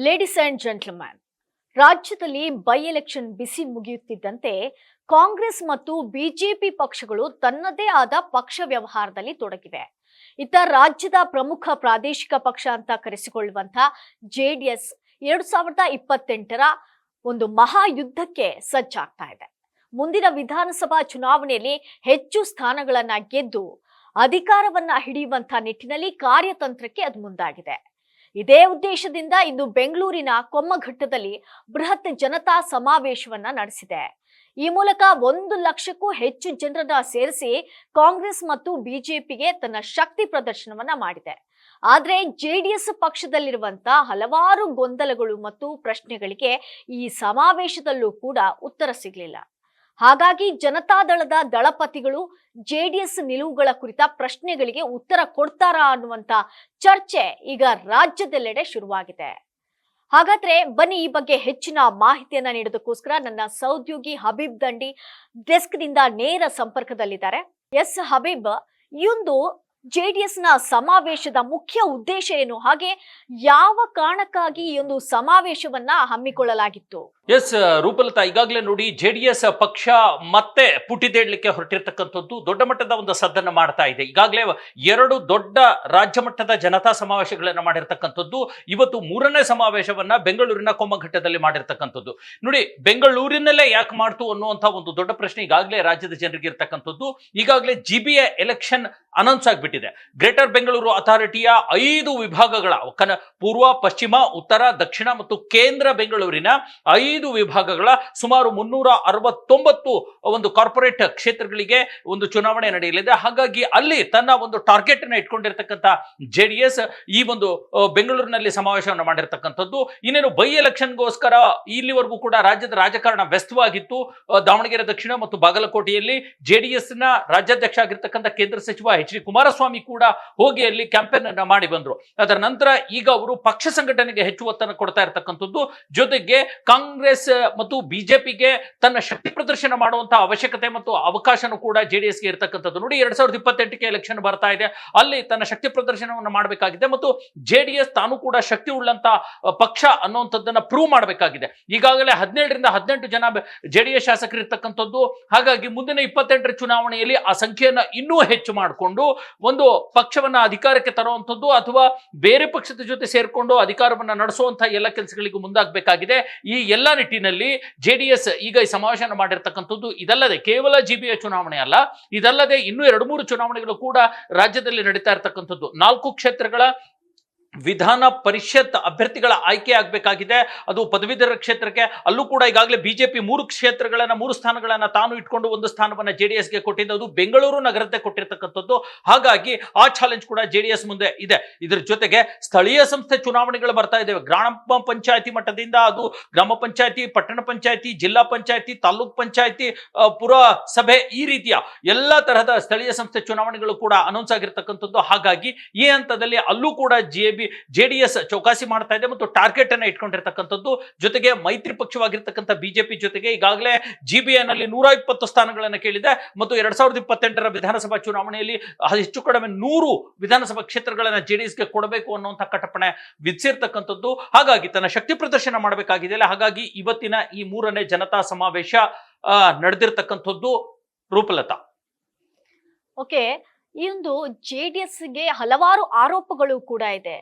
Ladies and gentleman, ರಾಜ್ಯದಲ್ಲಿ by election ಬಿಸಿ ಮುಗಿಯುತ್ತಿದ್ದಂತೆ ಕಾಂಗ್ರೆಸ್ ಮತ್ತು BJP ಪಕ್ಷಗಳು ತನ್ನದೇ ಆದ ಪಕ್ಷ ವ್ಯವಹಾರದಲ್ಲಿ ತೊಡಗಿವೆ. ಇತ್ತ ರಾಜ್ಯದ ಪ್ರಮುಖ ಪ್ರಾದೇಶಿಕ ಪಕ್ಷ ಅಂತ ಕರೆಸಿಕೊಳ್ಳುವಂತಹ ಜೆಡಿಎಸ್ 2028ರ ಒಂದು ಮಹಾಯುದ್ಧಕ್ಕೆ ಸಜ್ಜಾಗ್ತಾ ಇದೆ. ಮುಂದಿನ ವಿಧಾನಸಭಾ ಚುನಾವಣೆಯಲ್ಲಿ ಹೆಚ್ಚು ಸ್ಥಾನಗಳನ್ನ ಗೆದ್ದು ಅಧಿಕಾರವನ್ನ ಹಿಡಿಯುವಂತಹ ನಿಟ್ಟಿನಲ್ಲಿ ಕಾರ್ಯತಂತ್ರಕ್ಕೆ ಅದು ಮುಂದಾಗಿದೆ. ಇದೇ ಉದ್ದೇಶದಿಂದ ಇಂದು ಬೆಂಗಳೂರಿನ ಕೊಮ್ಮಘಟ್ಟದಲ್ಲಿ ಬೃಹತ್ ಜನತಾ ಸಮಾವೇಶವನ್ನ ನಡೆಸಿದೆ. ಈ ಮೂಲಕ 1 ಲಕ್ಷಕ್ಕೂ ಹೆಚ್ಚು ಜನರನ್ನ ಸೇರಿಸಿ ಕಾಂಗ್ರೆಸ್ ಮತ್ತು ಬಿಜೆಪಿಗೆ ತನ್ನ ಶಕ್ತಿ ಪ್ರದರ್ಶನವನ್ನ ಮಾಡಿದೆ. ಆದ್ರೆ ಜೆಡಿಎಸ್ ಪಕ್ಷದಲ್ಲಿರುವಂತಹ ಹಲವಾರು ಗೊಂದಲಗಳು ಮತ್ತು ಪ್ರಶ್ನೆಗಳಿಗೆ ಈ ಸಮಾವೇಶದಲ್ಲೂ ಕೂಡ ಉತ್ತರ ಸಿಗಲಿಲ್ಲ. ಹಾಗಾಗಿ ಜನತಾದಳದ ದಳಪತಿಗಳು ಜೆಡಿಎಸ್ ನಿಲುವುಗಳ ಕುರಿತ ಪ್ರಶ್ನೆಗಳಿಗೆ ಉತ್ತರ ಕೊಡ್ತಾರಾ ಅನ್ನುವಂತ ಚರ್ಚೆ ಈಗ ರಾಜ್ಯದೆಲ್ಲೆಡೆ ಶುರುವಾಗಿದೆ. ಹಾಗಾದ್ರೆ ಬನ್ನಿ ಈ ಬಗ್ಗೆ ಹೆಚ್ಚಿನ ಮಾಹಿತಿಯನ್ನ ನೀಡೋದಕ್ಕೋಸ್ಕರ ನನ್ನ ಸಹೋದ್ಯೋಗಿ ಹಬೀಬ್ ದಂಡಿ ಡೆಸ್ಕ್ ನಿಂದ ನೇರ ಸಂಪರ್ಕದಲ್ಲಿದ್ದಾರೆ. ಎಸ್ ಹಬೀಬ್, ಈ ಒಂದು ಜೆಡಿಎಸ್ ನ ಸಮಾವೇಶದ ಮುಖ್ಯ ಉದ್ದೇಶ ಏನು, ಹಾಗೆ ಯಾವ ಕಾರಣಕ್ಕಾಗಿ ಈ ಒಂದು ಸಮಾವೇಶವನ್ನ ಹಮ್ಮಿಕೊಳ್ಳಲಾಗಿತ್ತು? ಎಸ್ ರೂಪಲತಾ, ಈಗಾಗಲೇ ನೋಡಿ ಜೆಡಿಎಸ್ ಪಕ್ಷ ಮತ್ತೆ ಪುಟಿದೇಳಲಿಕ್ಕೆ ಹೊರಟಿರ್ತಕ್ಕಂಥದ್ದು ದೊಡ್ಡ ಮಟ್ಟದ ಒಂದು ಸದ್ದನ್ನು ಮಾಡ್ತಾ ಇದೆ. ಈಗಾಗಲೇ 2 ದೊಡ್ಡ ರಾಜ್ಯ ಮಟ್ಟದ ಜನತಾ ಸಮಾವೇಶಗಳನ್ನ ಮಾಡಿರ್ತಕ್ಕಂಥದ್ದು. ಇವತ್ತು 3ನೇ ಸಮಾವೇಶವನ್ನ ಬೆಂಗಳೂರಿನ ಕೊಮ್ಮಘಟ್ಟದಲ್ಲಿ ಮಾಡಿರ್ತಕ್ಕಂಥದ್ದು. ನೋಡಿ, ಬೆಂಗಳೂರಿನಲ್ಲೇ ಯಾಕೆ ಮಾಡ್ತು ಅನ್ನುವಂಥ ಒಂದು ದೊಡ್ಡ ಪ್ರಶ್ನೆ ಈಗಾಗಲೇ ರಾಜ್ಯದ ಜನರಿಗೆ ಇರ್ತಕ್ಕಂಥದ್ದು. ಈಗಾಗಲೇ GBA ಎಲೆಕ್ಷನ್ ಅನೌನ್ಸ್ ಆಗಿಬಿಟ್ಟಿದೆ. ಗ್ರೇಟರ್ ಬೆಂಗಳೂರು ಅಥಾರಿಟಿಯ 5 ವಿಭಾಗಗಳ ಪೂರ್ವ, ಪಶ್ಚಿಮ, ಉತ್ತರ, ದಕ್ಷಿಣ ಮತ್ತು ಕೇಂದ್ರ ಬೆಂಗಳೂರಿನ 5 ವಿಭಾಗಗಳ ಸುಮಾರು 369 ಒಂದು ಕಾರ್ಪೊರೇಟ್ ಕ್ಷೇತ್ರಗಳಿಗೆ ಒಂದು ಚುನಾವಣೆ ನಡೆಯಲಿದೆ. ಹಾಗಾಗಿ ಅಲ್ಲಿ ತನ್ನ ಒಂದು ಟಾರ್ಗೆಟ್ ಅನ್ನು ಇಟ್ಕೊಂಡಿರ್ತಕ್ಕಂಥ ಜೆಡಿಎಸ್ ಈ ಒಂದು ಬೆಂಗಳೂರಿನಲ್ಲಿ ಸಮಾವೇಶವನ್ನು ಮಾಡಿರ್ತಕ್ಕಂಥದ್ದು. ಇನ್ನೇನು ಬೈ ಎಲೆಕ್ಷನ್ಗೋಸ್ಕರ ಇಲ್ಲಿವರೆಗೂ ಕೂಡ ರಾಜ್ಯದ ರಾಜಕಾರಣ ವ್ಯಸ್ತವಾಗಿತ್ತು. ದಾವಣಗೆರೆ ದಕ್ಷಿಣ ಮತ್ತು ಬಾಗಲಕೋಟೆಯಲ್ಲಿ ಜೆಡಿಎಸ್ ನ ರಾಜ್ಯಾಧ್ಯಕ್ಷ ಆಗಿರ್ತಕ್ಕಂಥ ಕೇಂದ್ರ ಸಚಿವ ಎಚ್ ಡಿ ಕುಮಾರಸ್ವಾಮಿ ಕೂಡ ಹೋಗಿ ಅಲ್ಲಿ ಕ್ಯಾಂಪೇನ್ ಅನ್ನ ಮಾಡಿ ಬಂದ್ರು. ಅದರ ನಂತರ ಈಗ ಅವರು ಪಕ್ಷ ಸಂಘಟನೆಗೆ ಹೆಚ್ಚು ಒತ್ತನ್ನು ಕೊಡ್ತಾ ಇರತಕ್ಕಂಥದ್ದು. ಜೊತೆಗೆ ಕಾಂಗ್ರೆಸ್ ಮತ್ತು ಬಿಜೆಪಿಗೆ ತನ್ನ ಶಕ್ತಿ ಪ್ರದರ್ಶನ ಮಾಡುವಂತಹ ಅವಶ್ಯಕತೆ ಮತ್ತು ಅವಕಾಶನೂ ಕೂಡ ಜೆಡಿಎಸ್ಗೆ ಇರತಕ್ಕಂಥದ್ದು. ನೋಡಿ, 2028ಕ್ಕೆ ಎಲೆಕ್ಷನ್ ಬರ್ತಾ ಇದೆ. ಅಲ್ಲಿ ತನ್ನ ಶಕ್ತಿ ಪ್ರದರ್ಶನವನ್ನು ಮಾಡಬೇಕಾಗಿದೆ ಮತ್ತು ಜೆಡಿಎಸ್ ತಾನು ಕೂಡ ಶಕ್ತಿ ಉಳ್ಳಂತ ಪಕ್ಷ ಅನ್ನುವಂಥದ್ದನ್ನ ಪ್ರೂವ್ ಮಾಡಬೇಕಾಗಿದೆ. ಈಗಾಗಲೇ 17ರಿಂದ 18 ಜನ ಜೆಡಿಎಸ್ ಶಾಸಕರು ಇರ್ತಕ್ಕಂಥದ್ದು. ಹಾಗಾಗಿ ಮುಂದಿನ 28ರ ಚುನಾವಣೆಯಲ್ಲಿ ಆ ಸಂಖ್ಯೆಯನ್ನ ಇನ್ನೂ ಹೆಚ್ಚು ಮಾಡಿಕೊಂಡು ಒಂದು ಪಕ್ಷವನ್ನ ಅಧಿಕಾರಕ್ಕೆ ತರುವಂಥದ್ದು ಅಥವಾ ಬೇರೆ ಪಕ್ಷದ ಜೊತೆ ಸೇರ್ಕೊಂಡು ಅಧಿಕಾರವನ್ನ ನಡೆಸುವಂತಹ ಎಲ್ಲ ಕೆಲಸಗಳಿಗೂ ಮುಂದಾಗಬೇಕಾಗಿದೆ. ಈ ಎಲ್ಲ ನಿಟ್ಟಿನಲ್ಲಿ ಜೆಡಿಎಸ್ ಈಗ ಈ ಸಮಾವೇಶನ ಮಾಡಿರ್ತಕ್ಕಂಥದ್ದು. ಇದಲ್ಲದೆ ಕೇವಲ GBA ಚುನಾವಣೆ ಅಲ್ಲ, ಇದಲ್ಲದೆ ಇನ್ನೂ 2-3 ಚುನಾವಣೆಗಳು ಕೂಡ ರಾಜ್ಯದಲ್ಲಿ ನಡೀತಾ ಇರತಕ್ಕಂಥದ್ದು. 4 ಕ್ಷೇತ್ರಗಳ ವಿಧಾನ ಪರಿಷತ್ ಅಭ್ಯರ್ಥಿಗಳ ಆಯ್ಕೆ ಆಗಬೇಕಾಗಿದೆ. ಅದು ಪದವೀಧರ ಕ್ಷೇತ್ರಕ್ಕೆ. ಅಲ್ಲೂ ಕೂಡ ಈಗಾಗಲೇ ಬಿಜೆಪಿ 3 ಕ್ಷೇತ್ರಗಳನ್ನ 3 ಸ್ಥಾನಗಳನ್ನ ತಾನು ಇಟ್ಕೊಂಡು 1 ಸ್ಥಾನವನ್ನ ಜೆಡಿಎಸ್ಗೆ ಕೊಟ್ಟಿದ್ದು. ಅದು ಬೆಂಗಳೂರು ನಗರಕ್ಕೆ ಕೊಟ್ಟಿರ್ತಕ್ಕಂಥದ್ದು. ಹಾಗಾಗಿ ಆ ಚಾಲೆಂಜ್ ಕೂಡ ಜೆಡಿಎಸ್ ಮುಂದೆ ಇದೆ. ಇದರ ಜೊತೆಗೆ ಸ್ಥಳೀಯ ಸಂಸ್ಥೆ ಚುನಾವಣೆಗಳು ಬರ್ತಾ ಇದ್ದೇವೆ. ಗ್ರಾಮ ಪಂಚಾಯತಿ ಮಟ್ಟದಿಂದ ಅದು ಗ್ರಾಮ ಪಂಚಾಯತಿ, ಪಟ್ಟಣ ಪಂಚಾಯತಿ, ಜಿಲ್ಲಾ ಪಂಚಾಯತಿ, ತಾಲೂಕ್ ಪಂಚಾಯತಿ, ಪುರಸಭೆ, ಈ ರೀತಿಯ ಎಲ್ಲಾ ತರಹದ ಸ್ಥಳೀಯ ಸಂಸ್ಥೆ ಚುನಾವಣೆಗಳು ಕೂಡ ಅನೌನ್ಸ್ ಆಗಿರ್ತಕ್ಕಂಥದ್ದು. ಹಾಗಾಗಿ ಈ ಹಂತದಲ್ಲಿ ಅಲ್ಲೂ ಕೂಡ ಜೆಡಿಎಸ್ ಚೌಕಾಸಿ ಮಾಡ್ತಾ ಇದೆ ಮತ್ತು ಟಾರ್ಗೆಟ್ ಅನ್ನ ಇಟ್ಕೊಂಡಿರ್ತಕ್ಕಂಥದ್ದು. ಜೊತೆಗೆ ಮೈತ್ರಿ ಪಕ್ಷವಾಗಿರ್ತಕ್ಕಂಥ ಬಿಜೆಪಿ ಜೊತೆಗೆ ಈಗಾಗಲೇ GBA ನಲ್ಲಿ 120 ಸ್ಥಾನಗಳನ್ನು ಕೇಳಿದೆ ಮತ್ತು 2028ರ ವಿಧಾನಸಭಾ ಚುನಾವಣೆಯಲ್ಲಿ ಹೆಚ್ಚು ಕಡಿಮೆ 100 ವಿಧಾನಸಭಾ ಕ್ಷೇತ್ರಗಳನ್ನ ಜೆಡಿಎಸ್ಗೆ ಕೊಡಬೇಕು ಅನ್ನುವಂಥ ಕಟಪಣೆ ವಿಧಿಸಿರ್ತಕ್ಕಂಥದ್ದು. ಹಾಗಾಗಿ ತನ್ನ ಶಕ್ತಿ ಪ್ರದರ್ಶನ ಮಾಡಬೇಕಾಗಿದೆ. ಹಾಗಾಗಿ ಇವತ್ತಿನ ಈ 3ನೇ ಜನತಾ ಸಮಾವೇಶ ನಡೆದಿರ್ತಕ್ಕಂಥದ್ದು. ರೂಪಲತಾ, ಓಕೆ, ಈ ಒಂದು ಜೆಡಿಎಸ್ಗೆ ಹಲವಾರು ಆರೋಪಗಳು ಕೂಡ ಇದೆ.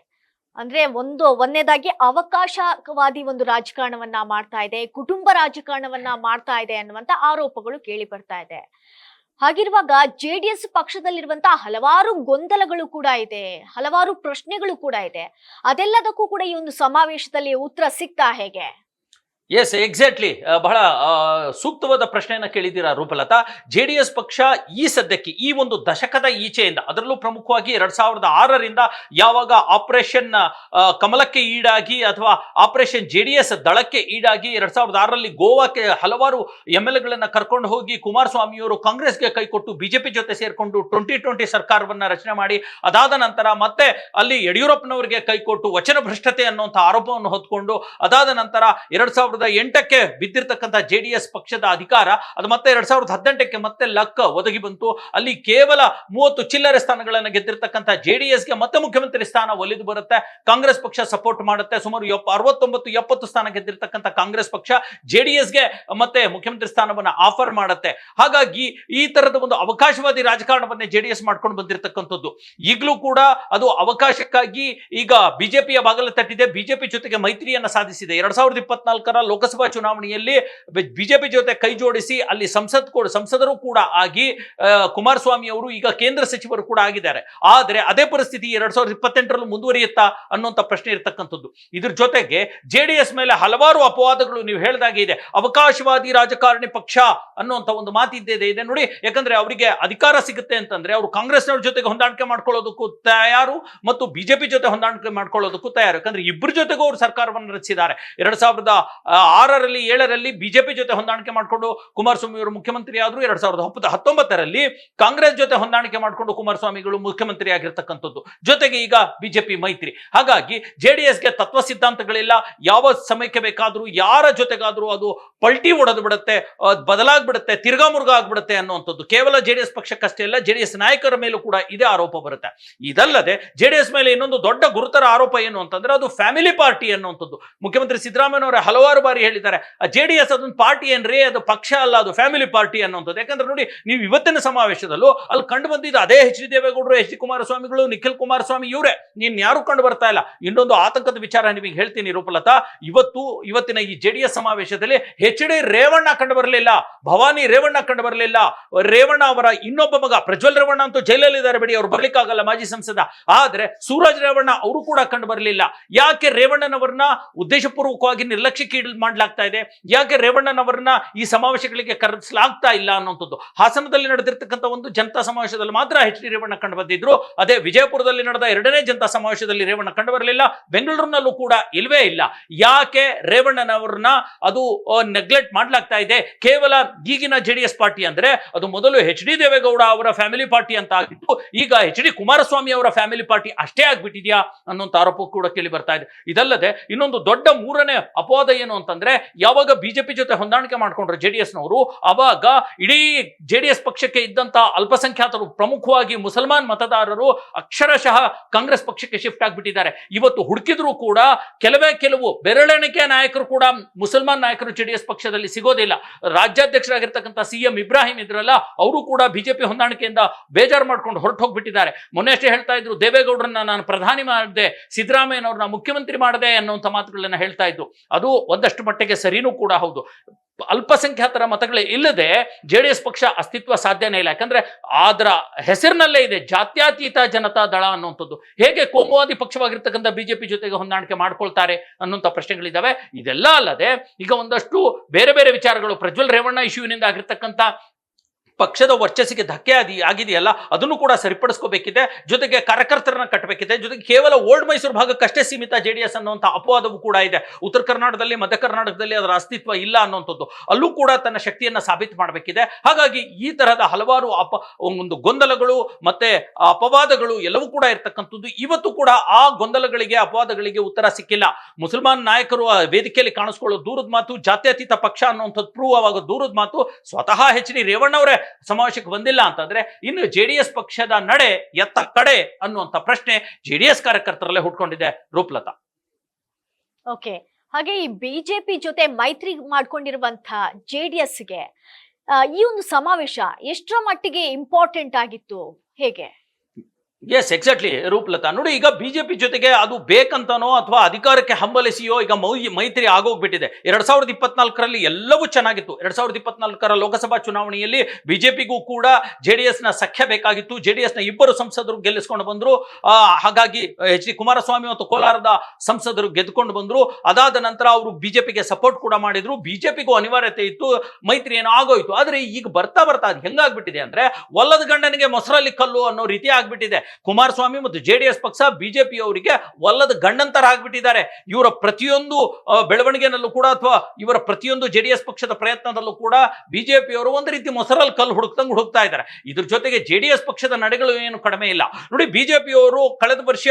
ಅಂದ್ರೆ ಒಂದನೇದಾಗಿ ಅವಕಾಶವಾದಿ ಒಂದು ರಾಜಕಾರಣವನ್ನ ಮಾಡ್ತಾ ಇದೆ, ಕುಟುಂಬ ರಾಜಕಾರಣವನ್ನ ಮಾಡ್ತಾ ಇದೆ ಅನ್ನುವಂತ ಆರೋಪಗಳು ಕೇಳಿ ಬರ್ತಾ ಇದೆ. ಹಾಗಿರುವಾಗ ಜೆಡಿಎಸ್ ಪಕ್ಷದಲ್ಲಿರುವಂತಹ ಹಲವಾರು ಗೊಂದಲಗಳು ಕೂಡ ಇದೆ, ಹಲವಾರು ಪ್ರಶ್ನೆಗಳು ಕೂಡ ಇದೆ. ಅದೆಲ್ಲದಕ್ಕೂ ಕೂಡ ಈ ಒಂದು ಸಮಾವೇಶದಲ್ಲಿ ಉತ್ತರ ಸಿಗ್ತಾ ಹೇಗೆ? ಎಸ್, ಎಕ್ಸಾಕ್ಟ್ಲಿ, ಬಹಳ ಸೂಕ್ತವಾದ ಪ್ರಶ್ನೆಯನ್ನ ಕೇಳಿದ್ದೀರಾ ರೂಪಲತಾ. ಜೆಡಿಎಸ್ ಪಕ್ಷ ಈ ಸದ್ಯಕ್ಕೆ ಈ ಒಂದು ದಶಕದ ಈಚೆಯಿಂದ, ಅದರಲ್ಲೂ ಪ್ರಮುಖವಾಗಿ 2006ರಿಂದ ಯಾವಾಗ ಆಪರೇಷನ್ ಕಮಲಕ್ಕೆ ಈಡಾಗಿ ಅಥವಾ ಆಪರೇಷನ್ ಜೆಡಿಎಸ್ ದಳಕ್ಕೆ ಈಡಾಗಿ 2006ರಲ್ಲಿ ಗೋವಾಕ್ಕೆ ಹಲವಾರು MLAಗಳನ್ನ ಕರ್ಕೊಂಡು ಹೋಗಿ ಕುಮಾರಸ್ವಾಮಿಯವರು ಕಾಂಗ್ರೆಸ್ಗೆ ಕೈಕೊಟ್ಟು ಬಿಜೆಪಿ ಜೊತೆ ಸೇರ್ಕೊಂಡು 2020 ಸರ್ಕಾರವನ್ನ ರಚನೆ ಮಾಡಿ, ಅದಾದ ನಂತರ ಮತ್ತೆ ಅಲ್ಲಿ ಯಡಿಯೂರಪ್ಪನವರಿಗೆ ಕೈಕೊಟ್ಟು ವಚನ ಭ್ರಷ್ಟತೆ ಅನ್ನುವಂಥ ಆರೋಪವನ್ನು ಹೊತ್ಕೊಂಡು, ಅದಾದ ನಂತರ 2000 2008ಕ್ಕೆ ಬಿದ್ದಿರ್ತಕ್ಕಂಥ JDS ಪಕ್ಷದ ಅಧಿಕಾರ ಅದು ಮತ್ತೆ 2018ಕ್ಕೆ ಮತ್ತೆ ಲಕ್ಕ ಒದಗಿ ಬಂತು. ಅಲ್ಲಿ ಕೇವಲ 30 ಚಿಲ್ಲರೆ ಸ್ಥಾನಗಳನ್ನು ಗೆದ್ದಿರ್ತಕ್ಕಂಥ JDSಗೆ ಮತ್ತೆ ಮುಖ್ಯಮಂತ್ರಿ ಸ್ಥಾನ ಒಲಿದು ಬರುತ್ತೆ. ಕಾಂಗ್ರೆಸ್ ಪಕ್ಷ ಸಪೋರ್ಟ್ ಮಾಡುತ್ತೆ. ಸುಮಾರು 69-70 ಸ್ಥಾನ ಗೆದ್ದಿರ್ತಕ್ಕಂಥ ಕಾಂಗ್ರೆಸ್ ಪಕ್ಷ JDSಗೆ ಮತ್ತೆ ಮುಖ್ಯಮಂತ್ರಿ ಸ್ಥಾನವನ್ನ ಆಫರ್ ಮಾಡುತ್ತೆ. ಹಾಗಾಗಿ ಈ ತರದ ಒಂದು ಅವಕಾಶವಾದಿ ರಾಜಕಾರಣವನ್ನೇ JDS ಮಾಡ್ಕೊಂಡು ಬಂದಿರತಕ್ಕಂಥದ್ದು. ಈಗಲೂ ಕೂಡ ಅದು ಅವಕಾಶಕ್ಕಾಗಿ ಈಗ ಬಿಜೆಪಿಯ ಬಾಗಲ ತಟ್ಟಿದೆ. ಬಿಜೆಪಿ ಜೊತೆಗೆ ಮೈತ್ರಿಯನ್ನ ಸಾಧಿಸಿದೆ. 2024ರ ಲೋಕಸಭಾ ಚುನಾವಣೆಯಲ್ಲಿ ಬಿಜೆಪಿ ಜೊತೆ ಕೈ ಜೋಡಿಸಿ ಅಲ್ಲಿ ಸಂಸದರು ಕೂಡ ಆಗಿ ಕುಮಾರಸ್ವಾಮಿ ಅವರು ಈಗ ಕೇಂದ್ರ ಸಚಿವರು ಕೂಡ ಆಗಿದ್ದಾರೆ. ಆದರೆ ಅದೇ ಪರಿಸ್ಥಿತಿ 2028ರಲ್ಲೂ ಮುಂದುವರಿಯುತ್ತಾ ಅನ್ನುವಂತ ಪ್ರಶ್ನೆ ಇರತಕ್ಕಂಥದ್ದು. ಇದ್ರ ಜೊತೆಗೆ JDS ಮೇಲೆ ಹಲವಾರು ಅಪವಾದಗಳು ನೀವು ಹೇಳಿದಾಗೆ ಇದೆ. ಅವಕಾಶವಾದಿ ರಾಜಕಾರಣಿ ಪಕ್ಷ ಅನ್ನುವಂತ ಒಂದು ಮಾತಿದ್ದೇ ಇದೆ ನೋಡಿ. ಯಾಕಂದ್ರೆ ಅವರಿಗೆ ಅಧಿಕಾರ ಸಿಗುತ್ತೆ ಅಂತಂದ್ರೆ ಅವರು ಕಾಂಗ್ರೆಸ್ನವ್ರ ಜೊತೆಗೆ ಹೊಂದಾಣಿಕೆ ಮಾಡ್ಕೊಳ್ಳೋದಕ್ಕೂ ತಯಾರು ಮತ್ತು ಬಿಜೆಪಿ ಜೊತೆ ಹೊಂದಾಣಿಕೆ ಮಾಡ್ಕೊಳ್ಳೋದಕ್ಕೂ ತಯಾರು. ಯಾಕಂದ್ರೆ ಇಬ್ಬರ ಜೊತೆಗೂ ಅವರು ಸರ್ಕಾರವನ್ನು ರಚಿಸಿದ್ದಾರೆ. 2006ರಲ್ಲಿ 7ರಲ್ಲಿ ಬಿಜೆಪಿ ಜೊತೆ ಹೊಂದಾಣಿಕೆ ಮಾಡಿಕೊಂಡು ಕುಮಾರಸ್ವಾಮಿ ಅವರು ಮುಖ್ಯಮಂತ್ರಿ ಆದ್ರು. 2019ರಲ್ಲಿ ಕಾಂಗ್ರೆಸ್ ಜೊತೆ ಹೊಂದಾಣಿಕೆ ಮಾಡಿಕೊಂಡು ಕುಮಾರಸ್ವಾಮಿಗಳು ಮುಖ್ಯಮಂತ್ರಿ ಆಗಿರ್ತಕ್ಕಂಥದ್ದು. ಜೊತೆಗೆ ಈಗ ಬಿಜೆಪಿ ಮೈತ್ರಿ. ಹಾಗಾಗಿ JDSಗೆ ತತ್ವ ಸಿದ್ಧಾಂತಗಳಿಲ್ಲ. ಯಾವ ಸಮಯಕ್ಕೆ ಬೇಕಾದ್ರೂ ಯಾರ ಜೊತೆಗಾದ್ರೂ ಅದು ಪಲ್ಟಿ ಹೊಡೆದು ಬಿಡುತ್ತೆ, ಬದಲಾಗ್ಬಿಡುತ್ತೆ, ತಿರ್ಗಾ ಮುರ್ಗ ಆಗ್ಬಿಡುತ್ತೆ ಅನ್ನುವಂಥದ್ದು ಕೇವಲ JDS ಪಕ್ಷಕ್ಕಷ್ಟೇ ಅಲ್ಲ, JDS ನಾಯಕರ ಮೇಲೂ ಕೂಡ ಇದೇ ಆರೋಪ ಬರುತ್ತೆ. ಇದಲ್ಲದೆ JDS ಮೇಲೆ ಇನ್ನೊಂದು ದೊಡ್ಡ ಗುರುತರ ಆರೋಪ ಏನು ಅಂತಂದ್ರೆ ಅದು ಫ್ಯಾಮಿಲಿ ಪಾರ್ಟಿ ಅನ್ನುವಂಥದ್ದು. ಮುಖ್ಯಮಂತ್ರಿ ಸಿದ್ದರಾಮಯ್ಯನವರೇ ಹಲವಾರು ಬಾರಿ ಹೇಳಿದ್ದಾರೆ, JDS ಅದೊಂದು ಪಾರ್ಟಿ ಏನ್ರಿ, ಅದು ಪಕ್ಷ ಅಲ್ಲ, ಅದು ಫ್ಯಾಮಿಲಿ ಪಾರ್ಟಿ ಅನ್ನುವಂಥದ್ದು. ಯಾಕಂದ್ರೆ ನೋಡಿ, ನೀವು ಇವತ್ತಿನ ಸಮಾವೇಶದಲ್ಲೂ ಅಲ್ಲಿ ಕಂಡು ಬಂದಿದ್ದು ಅದೇ HD ದೇವೇಗೌಡರು, HD ಕುಮಾರಸ್ವಾಮಿಗಳು, ನಿಖಿಲ್ ಕುಮಾರಸ್ವಾಮಿ ಇವರೇ. ನೀನ್ ಯಾರು ಕಂಡು ಬರ್ತಾ ಇಲ್ಲ. ಇನ್ನೊಂದು ಆತಂಕದ ವಿಚಾರ ನಿಮಗೆ ಹೇಳ್ತೀನಿ ರೂಪಲತಾ. ಇವತ್ತಿನ ಈ JDS ಸಮಾವೇಶದಲ್ಲಿ HD ರೇವಣ್ಣ ಕಂಡು ಬರಲಿಲ್ಲ, ಭವಾನಿ ರೇವಣ್ಣ ಕಂಡು ಬರಲಿಲ್ಲ. ರೇವಣ್ಣ ಅವರ ಇನ್ನೊಬ್ಬ ಮಗ ಪ್ರಜ್ವಲ್ ರೇವಣ್ಣ ಅಂತೂ ಜೈಲಲ್ಲಿದ್ದಾರೆ ಬಿಡಿ, ಅವ್ರು ಬರ್ಲಿಕ್ಕಾಗಲ್ಲ, ಮಾಜಿ ಸಂಸದ. ಆದ್ರೆ ಸೂರಜ್ ರೇವಣ್ಣ ಅವರು ಕೂಡ ಕಂಡು ಬರಲಿಲ್ಲ. ಯಾಕೆ ರೇವಣ್ಣನವರನ್ನ ಉದ್ದೇಶಪೂರ್ವಕವಾಗಿ ನಿರ್ಲಕ್ಷ್ಯಕ್ಕೆ ಮಾಡಲಾಗ್ತಾ ಇದೆ? ಯಾಕೆ ರೇವಣ್ಣನವರನ್ನ ಈ ಸಮಾವೇಶಗಳಿಗೆ ಕರೆಸಲಾಗ್ತಾ ಇಲ್ಲ ಅನ್ನುವಂಥದ್ದು. ಹಾಸನದಲ್ಲಿ ನಡೆದಿರ್ತಕ್ಕಂಥ ಒಂದು ಜನತಾ ಸಮಾವೇಶದಲ್ಲಿ ಮಾತ್ರ HD ರೇವಣ್ಣ ಕಂಡು ಬಂದಿದ್ರು. ಅದೇ ವಿಜಯಪುರದಲ್ಲಿ ನಡೆದ 2ನೇ ಜನತಾ ಸಮಾವೇಶದಲ್ಲಿ ರೇವಣ್ಣ ಕಂಡು ಬರಲಿಲ್ಲ. ಬೆಂಗಳೂರಿನಲ್ಲೂ ಕೂಡ ಇಲ್ವೇ ಇಲ್ಲ. ಯಾಕೆ ರೇವಣ್ಣನವರನ್ನ ಅದು ನೆಗ್ಲೆಕ್ಟ್ ಮಾಡ್ಲಾಗ್ತಾ ಇದೆ? ಕೇವಲ ಈಗಿನ JDS ಪಾರ್ಟಿ ಅಂದ್ರೆ ಅದು ಮೊದಲು HD ದೇವೇಗೌಡ ಅವರ ಫ್ಯಾಮಿಲಿ ಪಾರ್ಟಿ ಅಂತ ಆಗಿತ್ತು, ಈಗ HD ಕುಮಾರಸ್ವಾಮಿ ಅವರ ಫ್ಯಾಮಿಲಿ ಪಾರ್ಟಿ ಅಷ್ಟೇ ಆಗ್ಬಿಟ್ಟಿದ್ಯಾ ಅನ್ನೋಂಥ ಆರೋಪ ಕೂಡ ಕೇಳಿ ಬರ್ತಾ ಇದೆ. ಇದಲ್ಲದೆ ಇನ್ನೊಂದು ದೊಡ್ಡ ಮೂರನೇ ಅಪವಾದ ಏನು ಅಂತಂದ್ರೆ, ಯಾವಾಗ ಬಿಜೆಪಿ ಜೊತೆ ಹೊಂದಾಣಿಕೆ ಮಾಡ್ಕೊಂಡ್ರೆ JDSನವರು, ಅವಾಗ ಇಡೀ JDS ಪಕ್ಷಕ್ಕೆ ಇದ್ದಂತ ಅಲ್ಪಸಂಖ್ಯಾತರು, ಪ್ರಮುಖವಾಗಿ ಮುಸಲ್ಮಾನ್ ಮತದಾರರು ಅಕ್ಷರಶಃ ಕಾಂಗ್ರೆಸ್ ಪಕ್ಷಕ್ಕೆ ಶಿಫ್ಟ್ ಆಗ್ಬಿಟ್ಟಿದ್ದಾರೆ. ಇವತ್ತು ಹುಡುಕಿದ್ರು ಕೂಡ ಕೆಲವು ಬೆರಳೆಣಿಕೆ ನಾಯಕರು ಕೂಡ ಮುಸಲ್ಮಾನ್ ನಾಯಕರು JDS ಪಕ್ಷದಲ್ಲಿ ಸಿಗೋದಿಲ್ಲ. ರಾಜ್ಯಾಧ್ಯಕ್ಷರಾಗಿರ್ತಕ್ಕಂಥ CM ಇಬ್ರಾಹಿಂ ಇದ್ರಲ್ಲ, ಅವರು ಕೂಡ ಬಿಜೆಪಿ ಹೊಂದಾಣಿಕೆಯಿಂದ ಬೇಜಾರು ಮಾಡ್ಕೊಂಡು ಹೊರಟು ಹೋಗ್ಬಿಟ್ಟಿದ್ದಾರೆ. ಮೊನ್ನೆ ಅಷ್ಟೇ ಹೇಳ್ತಾ ಇದ್ರು, ದೇವೇಗೌಡರನ್ನ ನಾನು ಪ್ರಧಾನಿ ಮಾಡಿದೆ, ಸಿದ್ದರಾಮಯ್ಯನವ್ರನ್ನ ಮುಖ್ಯಮಂತ್ರಿ ಮಾಡಿದೆ ಅನ್ನುವಂಥ ಮಾತುಗಳನ್ನ ಹೇಳ್ತಾ ಇದ್ರು. ಅದು ಒಂದಷ್ಟು ಮಟ್ಟಿಗೆ ಸರಿನೂ ಕೂಡ ಹೌದು. ಅಲ್ಪಸಂಖ್ಯಾತರ ಮತಗಳೇ ಇಲ್ಲದೆ JDS ಪಕ್ಷ ಅಸ್ತಿತ್ವ ಸಾಧ್ಯನೇ ಇಲ್ಲ. ಯಾಕಂದ್ರೆ ಅದರ ಹೆಸರಿನಲ್ಲೇ ಇದೆ ಜಾತ್ಯತೀತ ಜನತಾ ದಳ ಅನ್ನುವಂಥದ್ದು. ಹೇಗೆ ಕೋಮುವಾದಿ ಪಕ್ಷವಾಗಿರ್ತಕ್ಕಂಥ ಬಿಜೆಪಿ ಜೊತೆಗೆ ಹೊಂದಾಣಿಕೆ ಮಾಡ್ಕೊಳ್ತಾರೆ ಅನ್ನುವಂಥ ಪ್ರಶ್ನೆಗಳಿದ್ದಾವೆ. ಇದೆಲ್ಲ ಅಲ್ಲದೆ ಈಗ ಒಂದಷ್ಟು ಬೇರೆ ಬೇರೆ ವಿಚಾರಗಳು, ಪ್ರಜ್ವಲ್ ರೇವಣ್ಣ ಇಶ್ಯೂನಿಂದ ಆಗಿರ್ತಕ್ಕಂಥ ಪಕ್ಷದ ವರ್ಚಸ್ಸಿಗೆ ಧಕ್ಕೆ ಆಗಿದೆಯಲ್ಲ, ಅದನ್ನು ಕೂಡ ಸರಿಪಡಿಸ್ಕೋಬೇಕಿದೆ. ಜೊತೆಗೆ ಕಾರ್ಯಕರ್ತರನ್ನ ಕಟ್ಟಬೇಕಿದೆ. ಜೊತೆಗೆ ಕೇವಲ ಓಲ್ಡ್ ಮೈಸೂರು ಭಾಗಕ್ಕಷ್ಟೇ ಸೀಮಿತ JDS ಅನ್ನುವಂಥ ಅಪವಾದವೂ ಕೂಡ ಇದೆ. ಉತ್ತರ ಕರ್ನಾಟಕದಲ್ಲಿ, ಮಧ್ಯ ಕರ್ನಾಟಕದಲ್ಲಿ ಅದರ ಅಸ್ತಿತ್ವ ಇಲ್ಲ ಅನ್ನುವಂಥದ್ದು. ಅಲ್ಲೂ ಕೂಡ ತನ್ನ ಶಕ್ತಿಯನ್ನ ಸಾಬೀತು ಮಾಡಬೇಕಿದೆ. ಹಾಗಾಗಿ ಈ ತರಹದ ಹಲವಾರು ಒಂದು ಗೊಂದಲಗಳು ಮತ್ತೆ ಅಪವಾದಗಳು ಎಲ್ಲವೂ ಕೂಡ ಇರ್ತಕ್ಕಂಥದ್ದು. ಇವತ್ತು ಕೂಡ ಆ ಗೊಂದಲಗಳಿಗೆ, ಅಪವಾದಗಳಿಗೆ ಉತ್ತರ ಸಿಕ್ಕಿಲ್ಲ. ಮುಸಲ್ಮಾನ್ ನಾಯಕರು ಆ ವೇದಿಕೆಯಲ್ಲಿ ಕಾಣಿಸ್ಕೊಳ್ಳೋ ದೂರದ ಮಾತು, ಜಾತ್ಯತೀತ ಪಕ್ಷ ಅನ್ನುವಂಥದ್ದು ಪ್ರೂವ್ ಆಗುವ ದೂರದ ಮಾತು, ಸ್ವತಃ HD ರೇವಣ್ಣ ಅವರೇ ಸಮಾವೇಶಕ್ಕೆ ಬಂದಿಲ್ಲ ಅಂತಂದ್ರೆ ಇನ್ನು JDS ಪಕ್ಷದ ನಡೆ ಎತ್ತ ಕಡೆ ಅನ್ನುವಂಥ ಪ್ರಶ್ನೆ JDS ಕಾರ್ಯಕರ್ತರಲ್ಲೇ ಹುಟ್ಕೊಂಡಿದೆ ರೂಪಲತಾ. ಓಕೆ, ಹಾಗೆ ಈ ಬಿಜೆಪಿ ಜೊತೆ ಮೈತ್ರಿ ಮಾಡ್ಕೊಂಡಿರುವಂತ JDSಗೆ ಈ ಒಂದು ಸಮಾವೇಶ ಎಷ್ಟರ ಮಟ್ಟಿಗೆ ಇಂಪಾರ್ಟೆಂಟ್ ಆಗಿತ್ತು, ಹೇಗೆ? Yes, exactly Roopalatha. ನೋಡಿ, ಈಗ ಬಿಜೆಪಿ ಜೊತೆಗೆ ಅದು ಬೇಕಂತನೋ ಅಥವಾ ಅಧಿಕಾರಕ್ಕೆ ಹಂಬಲಿಸಿಯೋ ಈಗ ಮೈತ್ರಿ ಆಗೋಗ್ಬಿಟ್ಟಿದೆ. 2024ರಲ್ಲಿ ಎಲ್ಲವೂ ಚೆನ್ನಾಗಿತ್ತು. 2024ರ ಲೋಕಸಭಾ ಚುನಾವಣೆಯಲ್ಲಿ ಬಿಜೆಪಿಗೂ ಕೂಡ JDSನ ಸಖ್ಯ ಬೇಕಾಗಿತ್ತು. JDSನ ಇಬ್ಬರು ಸಂಸದರು ಗೆಲ್ಲಿಸ್ಕೊಂಡು ಬಂದ್ರು. ಹಾಗಾಗಿ HD ಕುಮಾರಸ್ವಾಮಿ ಮತ್ತು ಕೋಲಾರದ ಸಂಸದರು ಗೆದ್ದುಕೊಂಡು ಬಂದ್ರು. ಅದಾದ ನಂತರ ಅವರು ಬಿಜೆಪಿಗೆ ಸಪೋರ್ಟ್ ಕೂಡ ಮಾಡಿದ್ರು. ಬಿಜೆಪಿಗೂ ಅನಿವಾರ್ಯತೆ ಇತ್ತು, ಮೈತ್ರಿ ಏನೋ ಆಗೋಯ್ತು. ಆದ್ರೆ ಈಗ ಬರ್ತಾ ಅದು ಹೆಂಗಾಗ್ಬಿಟ್ಟಿದೆ ಅಂದ್ರೆ, ಒಲ್ಲದ ಗಂಡನಿಗೆ ಮೊಸರಲ್ಲಿ ಕಲ್ಲು ಅನ್ನೋ ರೀತಿ ಆಗ್ಬಿಟ್ಟಿದೆ. ಕುಮಾರಸ್ವಾಮಿ ಮತ್ತು JDS ಪಕ್ಷ ಬಿಜೆಪಿ ಅವರಿಗೆ ಒಲ್ಲದ ಗಂಡಂತರ ಆಗ್ಬಿಟ್ಟಿದ್ದಾರೆ. ಇವರ ಪ್ರತಿಯೊಂದು ಬೆಳವಣಿಗೆನಲ್ಲೂ ಕೂಡ ಅಥವಾ ಇವರ ಪ್ರತಿಯೊಂದು JDS ಪಕ್ಷದ ಪ್ರಯತ್ನದಲ್ಲೂ ಕೂಡ ಬಿಜೆಪಿಯವರು ಒಂದು ರೀತಿ ಮೊಸರಲ್ಲಿ ಕಲ್ಲು ಹುಡುಕ್ತಾ ಇದ್ದಾರೆ. ಇದ್ರ ಜೊತೆಗೆ JDS ಪಕ್ಷದ ನಡೆಗಳು ಏನು ಕಡಿಮೆ ಇಲ್ಲ ನೋಡಿ. ಬಿಜೆಪಿಯವರು ಕಳೆದ ವರ್ಷ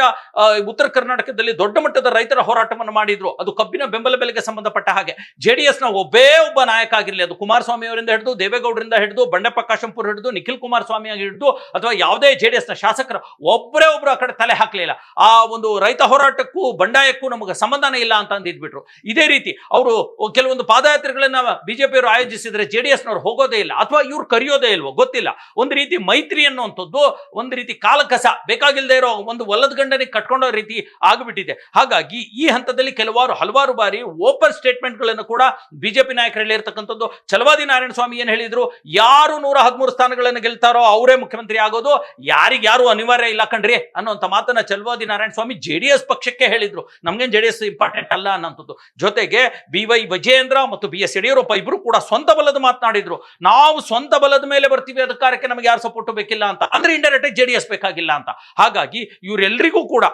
ಉತ್ತರ ಕರ್ನಾಟಕದಲ್ಲಿ ದೊಡ್ಡ ಮಟ್ಟದ ರೈತರ ಹೋರಾಟವನ್ನು ಮಾಡಿದ್ರು. ಅದು ಕಬ್ಬಿನ ಬೆಂಬಲ ಬೆಲೆಗೆ ಸಂಬಂಧಪಟ್ಟ ಹಾಗೆ JDS ನ ಒಬ್ಬ ನಾಯಕ ಆಗಿರಲಿ, ಅದು ಕುಮಾರಸ್ವಾಮಿ ಅವರಿಂದ ಹಿಡಿದು ದೇವೇಗೌಡರಿಂದ ಹಿಡಿದು ಬಂಡೆಪ್ಪ ಕಾಶಂಪುರ್ ಹಿಡಿದು ನಿಖಿಲ್ ಕುಮಾರಸ್ವಾಮಿ ಹಿಡಿದು ಅಥವಾ ಯಾವುದೇ JDS ನ ಶಾಸಕರು ಒಬ್ಬರು ಆ ಕಡೆ ತಲೆ ಹಾಕಲಿಲ್ಲ. ಆ ಒಂದು ರೈತ ಹೋರಾಟಕ್ಕೂ ಬಂಡಾಯಕ್ಕೂ ನಮಗೆ ಸಂಬಂಧನೇ ಇಲ್ಲ ಅಂತ ಅಂದಿದ್ಬಿಟ್ರು. ಇದೇ ರೀತಿ ಅವರು ಕೆಲವೊಂದು ಪಾದಯಾತ್ರೆಗಳನ್ನ ಬಿಜೆಪಿಯವರು ಆಯೋಜಿಸಿದ್ರೆ JDS ನವರು ಹೋಗೋದೇ ಇಲ್ಲ ಅಥವಾ ಇವ್ರು ಕರೆಯೋದೇ ಇಲ್ವೋ ಗೊತ್ತಿಲ್ಲ. ಒಂದು ರೀತಿ ಮೈತ್ರಿ ಅನ್ನುವಂಥದ್ದು ಒಂದು ರೀತಿ ಕಾಲಕಸ, ಬೇಕಾಗಿಲ್ಲದೆ ಇರೋ ಒಂದು ಒಲ್ಲದ ಗಂಡನಿಗೆ ಕಟ್ಕೊಂಡೋ ರೀತಿ ಆಗಿಬಿಟ್ಟಿದೆ. ಹಾಗಾಗಿ ಈ ಹಂತದಲ್ಲಿ ಹಲವಾರು ಬಾರಿ ಓಪನ್ ಸ್ಟೇಟ್ಮೆಂಟ್ ಗಳನ್ನು ಕೂಡ ಬಿಜೆಪಿ ನಾಯಕರು ಹೇಳಿರ್ತಕ್ಕಂಥದ್ದು. ಛಲವಾದಿ ನಾರಾಯಣ ಸ್ವಾಮಿ ಏನ್ ಹೇಳಿದ್ರು, ಯಾರು 113 ಸ್ಥಾನಗಳನ್ನು ಗೆಲ್ತಾರೋ ಅವರೇ ಮುಖ್ಯಮಂತ್ರಿ ಆಗೋದು, ಯಾರು ಅನಿವಾರ್ಯ ಇಲ್ಲ ಕಣ್ರಿ ಅನ್ನುವಂಥ ಮಾತನ್ನ ಛಲವಾದಿ ನಾರಾಯಣ ಸ್ವಾಮಿ JDS ಪಕ್ಷಕ್ಕೆ ಹೇಳಿದ್ರು. ನಮ್ಗೇನ್ JDS ಇಂಪಾರ್ಟೆಂಟ್ ಅಲ್ಲ ಅನ್ನೋಂಥದ್ದು. ಜೊತೆಗೆ BY ವಿಜಯೇಂದ್ರ ಮತ್ತು BS ಯಡಿಯೂರಪ್ಪ ಇಬ್ರು ಕೂಡ ಸ್ವಂತ ಬಲದ ಮಾತನಾಡಿದ್ರು. ನಾವು ಸ್ವಂತ ಬಲದ ಮೇಲೆ ಬರ್ತೀವಿ ಅಧಿಕಾರಕ್ಕೆ, ನಮಗೆ ಯಾರು ಸಪೋರ್ಟ್ ಬೇಕಿಲ್ಲ ಅಂತ. ಅಂದ್ರೆ ಇಂಡೈರೆಕ್ಟ್ JDS ಬೇಕಾಗಿಲ್ಲ ಅಂತ. ಹಾಗಾಗಿ ಇವರೆಲ್ಲರಿಗೂ ಕೂಡ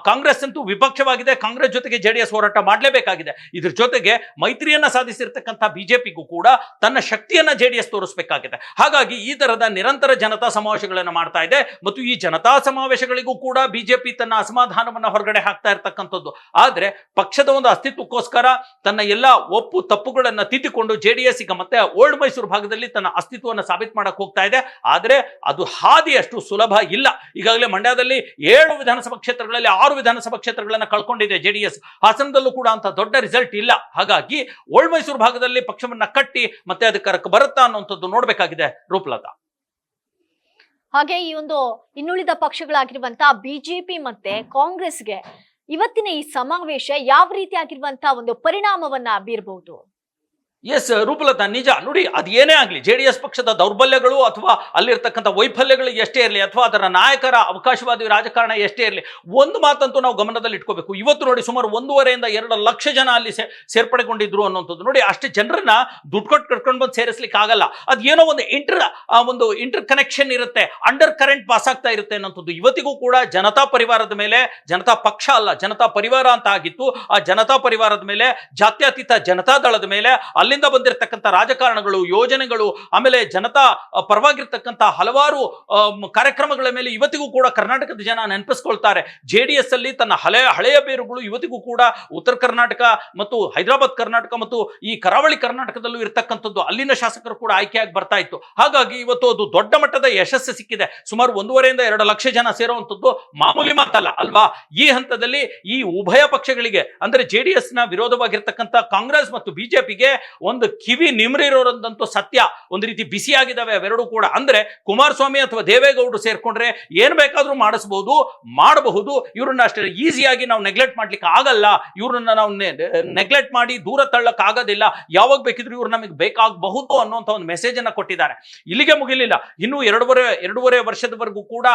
ಕಾಂಗ್ರೆಸ್ ಅಂತೂ ವಿಪಕ್ಷವಾಗಿದೆ, ಕಾಂಗ್ರೆಸ್ ಜೊತೆಗೆ JDS ಹೋರಾಟ ಮಾಡಲೇಬೇಕಾಗಿದೆ. ಇದ್ರ ಜೊತೆಗೆ ಮೈತ್ರಿಯನ್ನ ಸಾಧಿಸಿರ್ತಕ್ಕಂಥ ಬಿಜೆಪಿಗೂ ಕೂಡ ತನ್ನ ಶಕ್ತಿಯನ್ನ JDS ತೋರಿಸಬೇಕಾಗಿದೆ. ಹಾಗಾಗಿ ಈ ತರದ ನಿರಂತರ ಜನತಾ ಸಮಾವೇಶಗಳನ್ನು ಮಾಡ್ತಾ ಇದೆ ಮತ್ತು ಈ ಜನತಾ ಸಮಾವೇಶಗಳಿಗೂ ಕೂಡ ಬಿಜೆಪಿ ತನ್ನ ಅಸಮಾಧಾನವನ್ನ ಹೊರಗಡೆ ಹಾಕ್ತಾ ಇರ್ತಕ್ಕಂಥದ್ದು. ಆದ್ರೆ ಪಕ್ಷದ ಒಂದು ಅಸ್ತಿತ್ವಕ್ಕೋಸ್ಕರ ತನ್ನ ಎಲ್ಲ ಒಪ್ಪು ತಪ್ಪುಗಳನ್ನ ತಿದ್ದಿಕೊಂಡು JDS ಈಗ ಮತ್ತೆ ಓಲ್ಡ್ ಮೈಸೂರು ಭಾಗದಲ್ಲಿ ತನ್ನ ಅಸ್ತಿತ್ವವನ್ನು ಸಾಬೀತು ಮಾಡಕ್ ಹೋಗ್ತಾ ಇದೆ. ಆದ್ರೆ ಅದು ಹಾದಿ ಅಷ್ಟು ಸುಲಭ ಇಲ್ಲ. ಈಗಾಗಲೇ ಮಂಡ್ಯದಲ್ಲಿ 7 ವಿಧಾನಸಭಾ ಕ್ಷೇತ್ರಗಳಲ್ಲಿ 6 ವಿಧಾನಸಭಾ ಕ್ಷೇತ್ರಗಳನ್ನ ಕಳ್ಕೊಂಡಿದೆ JDS. ಹಾಸನದಲ್ಲೂ ಕೂಡ ಅಂತ ದೊಡ್ಡ ರಿಸಲ್ಟ್ ಇಲ್ಲ. ಹಾಗಾಗಿ ಓಲ್ಡ್ ಮೈಸೂರು ಭಾಗದಲ್ಲಿ ಪಕ್ಷವನ್ನ ಕಟ್ಟಿ ಮತ್ತೆ ಅಧಿಕಾರಕ್ಕೆ ಬರುತ್ತಾ ಅನ್ನುವಂಥದ್ದು ನೋಡ್ಬೇಕಾಗಿದೆ ರೂಪಲತಾ. ಹಾಗೆ ಈ ಒಂದು ಇನ್ನುಳಿದ ಪಕ್ಷಗಳಾಗಿರುವಂತಹ ಬಿಜೆಪಿ ಮತ್ತೆ ಕಾಂಗ್ರೆಸ್ಗೆ ಇವತ್ತಿನ ಈ ಸಮಾವೇಶ ಯಾವ ರೀತಿ ಆಗಿರುವಂತಹ ಒಂದು ಪರಿಣಾಮವನ್ನ ಬೀರಬಹುದು? ಎಸ್ ರೂಪಲತಾ, ನಿಜ ನೋಡಿ. ಅದು ಏನೇ ಆಗಲಿ, JDS ಪಕ್ಷದ ದೌರ್ಬಲ್ಯಗಳು ಅಥವಾ ಅಲ್ಲಿರ್ತಕ್ಕಂಥ ವೈಫಲ್ಯಗಳು ಎಷ್ಟೇ ಇರಲಿ ಅಥವಾ ಅದರ ನಾಯಕರ ಅವಕಾಶವಾದಿ ರಾಜಕಾರಣ ಎಷ್ಟೇ ಇರಲಿ, ಒಂದು ಮಾತಂತೂ ನಾವು ಗಮನದಲ್ಲಿ ಇಟ್ಕೋಬೇಕು. ಇವತ್ತು ನೋಡಿ ಸುಮಾರು 1.5 ಇಂದ 2 ಲಕ್ಷ ಜನ ಅಲ್ಲಿ ಸೇರ್ಪಡೆಗೊಂಡಿದ್ರು ಅನ್ನೋಂಥದ್ದು ನೋಡಿ. ಅಷ್ಟು ಜನರನ್ನ ದುಡ್ಡು ಕೊಟ್ಟು ಕರ್ಕೊಂಡು ಬಂದು ಸೇರಿಸ್ಲಿಕ್ಕೆ ಆಗಲ್ಲ. ಅದು ಏನೋ ಒಂದು ಇಂಟರ್ ಕನೆಕ್ಷನ್ ಇರುತ್ತೆ, ಅಂಡರ್ ಕರೆಂಟ್ ಪಾಸ್ ಆಗ್ತಾ ಇರುತ್ತೆ ಅನ್ನೋಂಥದ್ದು. ಇವತ್ತಿಗೂ ಕೂಡ ಜನತಾ ಪರಿವಾರದ ಮೇಲೆ, ಜನತಾ ಪಕ್ಷ ಅಲ್ಲ ಜನತಾ ಪರಿವಾರ ಅಂತ ಆಗಿತ್ತು, ಆ ಜನತಾ ಪರಿವಾರದ ಮೇಲೆ, ಜಾತ್ಯತೀತ ಜನತಾ ದಳದ ಮೇಲೆ, ಅಲ್ಲಿಂದ ಬಂದಿರತಕ್ಕಂಥ ರಾಜಕಾರಣಗಳು, ಯೋಜನೆಗಳು, ಆಮೇಲೆ ಜನತಾ ಪರವಾಗಿರ್ತಕ್ಕಂಥ ಹಲವಾರು ಕಾರ್ಯಕ್ರಮಗಳ ಮೇಲೆ ಇವತ್ತಿಗೂ ಕೂಡ ಕರ್ನಾಟಕದ ಜನ ನೆನಪಿಸ್ಕೊಳ್ತಾರೆ. JDS ಅಲ್ಲಿ ತನ್ನ ಹಳೆಯ ಬೇರುಗಳು ಇವತ್ತಿಗೂ ಕೂಡ ಉತ್ತರ ಕರ್ನಾಟಕ ಮತ್ತು ಹೈದರಾಬಾದ್ ಕರ್ನಾಟಕ ಮತ್ತು ಈ ಕರಾವಳಿ ಕರ್ನಾಟಕದಲ್ಲೂ ಇರತಕ್ಕಂಥದ್ದು. ಅಲ್ಲಿನ ಶಾಸಕರು ಕೂಡ ಆಯ್ಕೆಯಾಗಿ ಬರ್ತಾ ಇತ್ತು. ಹಾಗಾಗಿ ಇವತ್ತು ಅದು ದೊಡ್ಡ ಮಟ್ಟದ ಯಶಸ್ಸು ಸಿಕ್ಕಿದೆ. ಸುಮಾರು 1.5 ಇಂದ 2 ಲಕ್ಷ ಜನ ಸೇರುವಂಥದ್ದು ಮಾಮೂಲಿ ಮಾತಲ್ಲ ಅಲ್ವಾ? ಈ ಹಂತದಲ್ಲಿ ಈ ಉಭಯ ಪಕ್ಷಗಳಿಗೆ ಅಂದ್ರೆ JDS ನ ವಿರೋಧವಾಗಿರ್ತಕ್ಕಂಥ ಕಾಂಗ್ರೆಸ್ ಮತ್ತು ಬಿಜೆಪಿಗೆ ಒಂದು ಕಿವಿ ನಿಮ್ರಿರೋದಂತೂ ಸತ್ಯ. ಒಂದು ರೀತಿ ಬಿಸಿಯಾಗಿದ್ದಾವೆ ಅವೆರಡೂ ಕೂಡ. ಅಂದ್ರೆ ಕುಮಾರಸ್ವಾಮಿ ಅಥವಾ ದೇವೇಗೌಡರು ಸೇರ್ಕೊಂಡ್ರೆ ಏನ್ ಬೇಕಾದ್ರೂ ಮಾಡಬಹುದು. ಇವ್ರನ್ನ ಅಷ್ಟೇ ಈಸಿಯಾಗಿ ನಾವು ನೆಗ್ಲೆಕ್ಟ್ ಮಾಡ್ಲಿಕ್ಕೆ ಆಗಲ್ಲ. ಇವ್ರನ್ನ ನಾವು ನೆಗ್ಲೆಕ್ಟ್ ಮಾಡಿ ದೂರ ತಳ್ಳಕ್ ಆಗೋದಿಲ್ಲ. ಯಾವಾಗ ಬೇಕಿದ್ರು ಇವ್ರು ನಮಗೆ ಬೇಕಾಗಬಹುದು ಅನ್ನುವಂಥ ಒಂದು ಮೆಸೇಜ್ ಅನ್ನ ಕೊಟ್ಟಿದ್ದಾರೆ. ಇಲ್ಲಿಗೆ ಮುಗಿಲಿಲ್ಲ, ಇನ್ನೂ ಎರಡೂವರೆ ವರ್ಷದವರೆಗೂ ಕೂಡ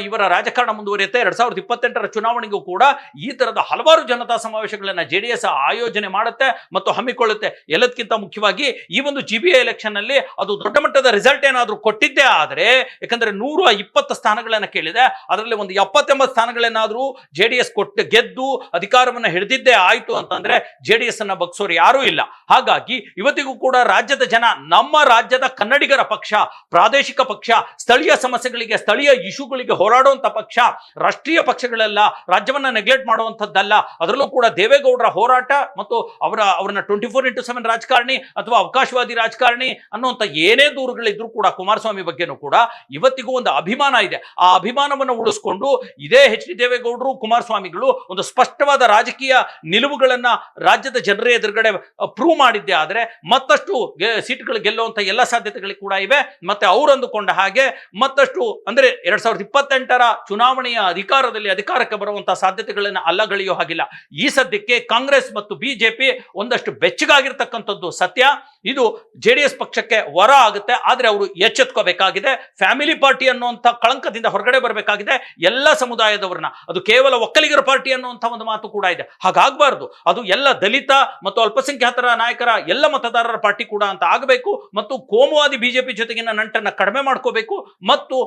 ಇವರ ರಾಜಕಾರಣ ಮುಂದುವರಿಯುತ್ತೆ. 2028ರ ಚುನಾವಣೆಗೂ ಕೂಡ ಈ ತರದ ಹಲವಾರು ಜನತಾ ಸಮಾವೇಶಗಳನ್ನ JDS ಆಯೋಜನೆ ಮಾಡುತ್ತೆ ಮತ್ತು ಹಮ್ಮಿಕೊಳ್ಳುತ್ತೆ. ಎಲ್ಲದಕ್ಕಿಂತ ಮುಖ್ಯವಾಗಿ ಈ ಒಂದು GBA ಎಲೆಕ್ಷನ್ ನಲ್ಲಿ ಅದು ದೊಡ್ಡ ಮಟ್ಟದ ರಿಸಲ್ಟ್ ಏನಾದ್ರೂ ಕೊಟ್ಟಿದ್ದೇ ಆದ್ರೆ, ಯಾಕಂದ್ರೆ 120 ಸ್ಥಾನಗಳನ್ನ ಕೇಳಿದೆ, ಅದರಲ್ಲಿ ಒಂದು 70-80 ಸ್ಥಾನಗಳೇನಾದ್ರೂ JDS ಕೊಟ್ಟು ಗೆದ್ದು ಅಧಿಕಾರವನ್ನ ಹಿಡಿದಿದ್ದೇ ಆಯ್ತು ಅಂತಂದ್ರೆ JDS ಅನ್ನ ಬಗ್ಸೋರು ಯಾರೂ ಇಲ್ಲ. ಹಾಗಾಗಿ ಇವತ್ತಿಗೂ ಕೂಡ ರಾಜ್ಯದ ಜನ, ನಮ್ಮ ರಾಜ್ಯದ ಕನ್ನಡಿಗರ ಪಕ್ಷ, ಪ್ರಾದೇಶಿಕ ಪಕ್ಷ, ಸ್ಥಳೀಯ ಸಮಸ್ಯೆಗಳಿಗೆ, ಸ್ಥಳೀಯ ಇಶ್ಯೂಗಳಿಗೆ ಹೋರಾಡುವಂತ ಪಕ್ಷ, ರಾಷ್ಟ್ರೀಯ ಪಕ್ಷಗಳೆಲ್ಲ ರಾಜ್ಯವನ್ನ ನೆಗ್ಲೆಕ್ಟ್ ಮಾಡುವಂತದ್ದಲ್ಲ. ಅದರಲ್ಲೂ ಕೂಡ ದೇವೇಗೌಡರ ಹೋರಾಟ ಮತ್ತು ಅವರನ್ನ 24x7 ರಾಜಕಾರಣಿ ಅಥವಾ ಅವಕಾಶವಾದಿ ರಾಜಕಾರಣಿ ಅನ್ನುವಂಥ ಏನೇ ದೂರುಗಳಿದ್ರು ಕೂಡ ಕುಮಾರಸ್ವಾಮಿ ಬಗ್ಗೆನೂ ಕೂಡ ಇವತ್ತಿಗೂ ಒಂದು ಅಭಿಮಾನ ಇದೆ. ಆ ಅಭಿಮಾನವನ್ನು ಉಳಿಸ್ಕೊಂಡು ಇದೇ HD ದೇವೇಗೌಡರು, ಕುಮಾರಸ್ವಾಮಿಗಳು ಒಂದು ಸ್ಪಷ್ಟವಾದ ರಾಜಕೀಯ ನಿಲುವುಗಳನ್ನ ರಾಜ್ಯದ ಜನರ ಎದುರುಗಡೆ ಪ್ರೂವ್ ಮಾಡಿದ್ದೆ ಆದ್ರೆ ಮತ್ತಷ್ಟು ಸೀಟ್ಗಳು ಗೆಲ್ಲುವಂತ ಎಲ್ಲ ಸಾಧ್ಯತೆಗಳು ಕೂಡ ಇವೆ. ಮತ್ತೆ ಅವರು ಅಂದುಕೊಂಡ ಹಾಗೆ ಮತ್ತಷ್ಟು ಅಂದ್ರೆ 2028ರ ಚುನಾವಣೆಯ ಅಧಿಕಾರಕ್ಕೆ ಬರುವಂತಹ ಸಾಧ್ಯತೆಗಳನ್ನ ಅಲ್ಲಗಳೆಯೋ ಹಾಗಿಲ್ಲ. ಈ ಸದ್ಯಕ್ಕೆ ಕಾಂಗ್ರೆಸ್ ಮತ್ತು ಬಿಜೆಪಿ ಒಂದಷ್ಟು ಬೆಚ್ಚಗಾಗಿರ್ತಕ್ಕಂಥದ್ದು ಸತ್ಯ. ಇದು JDS ಪಕ್ಷಕ್ಕೆ ವರ ಆಗುತ್ತೆ. ಆದ್ರೆ ಅವರು ಎಚ್ಚೆತ್ಕೋಬೇಕಾಗಿದೆ. ಫ್ಯಾಮಿಲಿ ಪಾರ್ಟಿ ಅನ್ನುವಂಥ ಕಳಂಕದಿಂದ ಹೊರಗಡೆ ಬರಬೇಕಾಗಿದೆ. ಎಲ್ಲ ಸಮುದಾಯದವರನ್ನ, ಅದು ಕೇವಲ ಒಕ್ಕಲಿಗರ ಪಾರ್ಟಿ ಅನ್ನುವಂಥ ಒಂದು ಮಾತು ಕೂಡ ಇದೆ. ಹಾಗಾಗಬಾರ್ದು. ಅದು ಎಲ್ಲ ದಲಿತ ಮತ್ತು ಅಲ್ಪಸಂಖ್ಯಾತರ ನಾಯಕರ ಎಲ್ಲ ಮತದಾರರ ಪಾರ್ಟಿ ಕೂಡ ಅಂತ ಆಗಬೇಕು. ಮತ್ತು ಕೋಮುವಾದಿ ಬಿಜೆಪಿ ಜೊತೆಗಿನ ನಂಟನ್ನ ಕಡಿಮೆ ಮಾಡ್ಕೋಬೇಕು ಮತ್ತು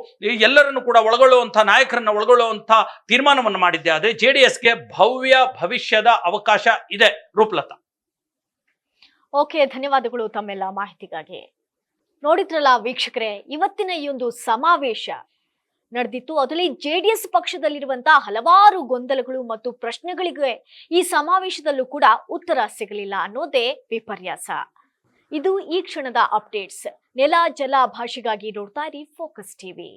ಎಲ್ಲರನ್ನು ಕೂಡ ಒಳಗೊಳ್ಳುವಂಥ ನಾಯಕರನ್ನ ಒಳಗೊಳ್ಳುವಂಥ ತೀರ್ಮಾನವನ್ನು ಮಾಡಿದ್ದೆ. ಆದ್ರೆ JDSಗೆ ಭವ್ಯ ಭವಿಷ್ಯದ ಅವಕಾಶ ಇದೆ. ರೂಪಲತಾ. ಓಕೆ, ಧನ್ಯವಾದಗಳು ತಮ್ಮೆಲ್ಲ ಮಾಹಿತಿಗಾಗಿ. ನೋಡಿದ್ರಲ್ಲ ವೀಕ್ಷಕರೇ, ಇವತ್ತಿನ ಈ ಒಂದು ಸಮಾವೇಶ ನಡೆದಿತ್ತು. ಅದರಲ್ಲಿ JDS ಪಕ್ಷದಲ್ಲಿರುವಂತಹ ಹಲವಾರು ಗೊಂದಲಗಳು ಮತ್ತು ಪ್ರಶ್ನೆಗಳಿಗೆ ಈ ಸಮಾವೇಶದಲ್ಲೂ ಕೂಡ ಉತ್ತರ ಸಿಗಲಿಲ್ಲ ಅನ್ನೋದೇ ವಿಪರ್ಯಾಸ. ಇದು ಈ ಕ್ಷಣದ ಅಪ್ಡೇಟ್ಸ್. ನೆಲ ಜಲ ಭಾಷೆಗಾಗಿ ನೋಡ್ತಾ ಇರಿ ಫೋಕಸ್ ಟಿವಿ.